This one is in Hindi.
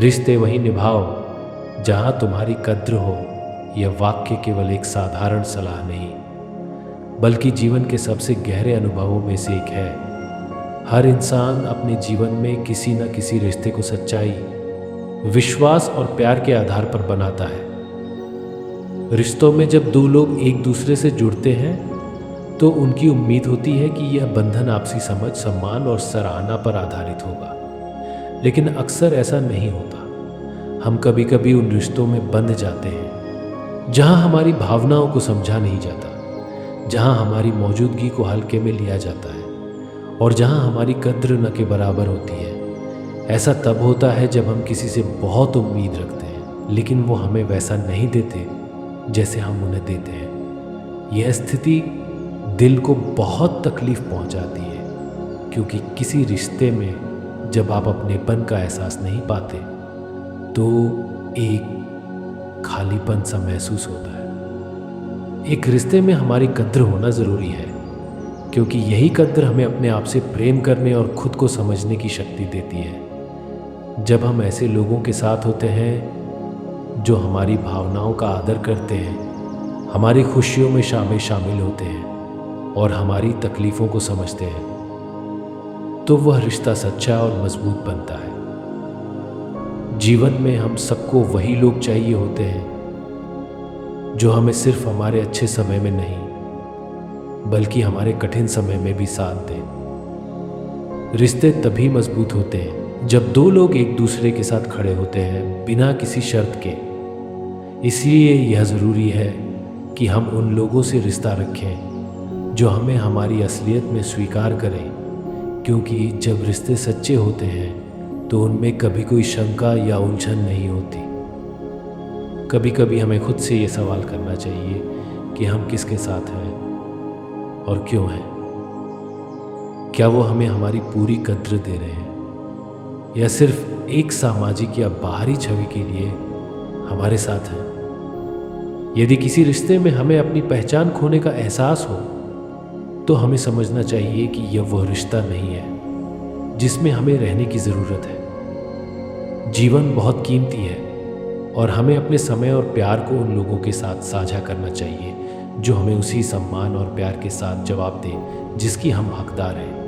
रिश्ते वहीं निभाओ जहां तुम्हारी कद्र हो। यह वाक्य केवल एक साधारण सलाह नहीं, बल्कि जीवन के सबसे गहरे अनुभवों में से एक है। हर इंसान अपने जीवन में किसी न किसी रिश्ते को सच्चाई, विश्वास और प्यार के आधार पर बनाता है। रिश्तों में जब दो लोग एक दूसरे से जुड़ते हैं तो उनकी उम्मीद होती है कि यह बंधन आपसी समझ, सम्मान और सराहना पर आधारित होगा। लेकिन अक्सर ऐसा नहीं होता। हम कभी कभी उन रिश्तों में बंध जाते हैं जहां हमारी भावनाओं को समझा नहीं जाता, जहां हमारी मौजूदगी को हल्के में लिया जाता है और जहां हमारी कद्र न के बराबर होती है। ऐसा तब होता है जब हम किसी से बहुत उम्मीद रखते हैं, लेकिन वो हमें वैसा नहीं देते जैसे हम उन्हें देते हैं। यह स्थिति दिल को बहुत तकलीफ पहुंचाती है, क्योंकि किसी रिश्ते में जब आप अपनेपन का एहसास नहीं पाते तो एक खालीपन सा महसूस होता है। एक रिश्ते में हमारी कद्र होना ज़रूरी है, क्योंकि यही कद्र हमें अपने आप से प्रेम करने और खुद को समझने की शक्ति देती है। जब हम ऐसे लोगों के साथ होते हैं जो हमारी भावनाओं का आदर करते हैं, हमारी खुशियों में शामिल होते हैं और हमारी तकलीफ़ों को समझते हैं, तो वह रिश्ता सच्चा और मजबूत बनता है। जीवन में हम सबको वही लोग चाहिए होते हैं जो हमें सिर्फ हमारे अच्छे समय में नहीं, बल्कि हमारे कठिन समय में भी साथ दें। रिश्ते तभी मजबूत होते हैं जब दो लोग एक दूसरे के साथ खड़े होते हैं, बिना किसी शर्त के। इसलिए यह ज़रूरी है कि हम उन लोगों से रिश्ता रखें जो हमें हमारी असलियत में स्वीकार करें, क्योंकि जब रिश्ते सच्चे होते हैं तो उनमें कभी कोई शंका या उलझन नहीं होती। कभी कभी हमें खुद से ये सवाल करना चाहिए कि हम किसके साथ हैं और क्यों हैं। क्या वो हमें हमारी पूरी कद्र दे रहे हैं, या सिर्फ एक सामाजिक या बाहरी छवि के लिए हमारे साथ हैं। यदि किसी रिश्ते में हमें अपनी पहचान खोने का एहसास हो तो हमें समझना चाहिए कि यह वह रिश्ता नहीं है जिसमें हमें रहने की ज़रूरत है। जीवन बहुत कीमती है और हमें अपने समय और प्यार को उन लोगों के साथ साझा करना चाहिए जो हमें उसी सम्मान और प्यार के साथ जवाब दें जिसकी हम हकदार हैं।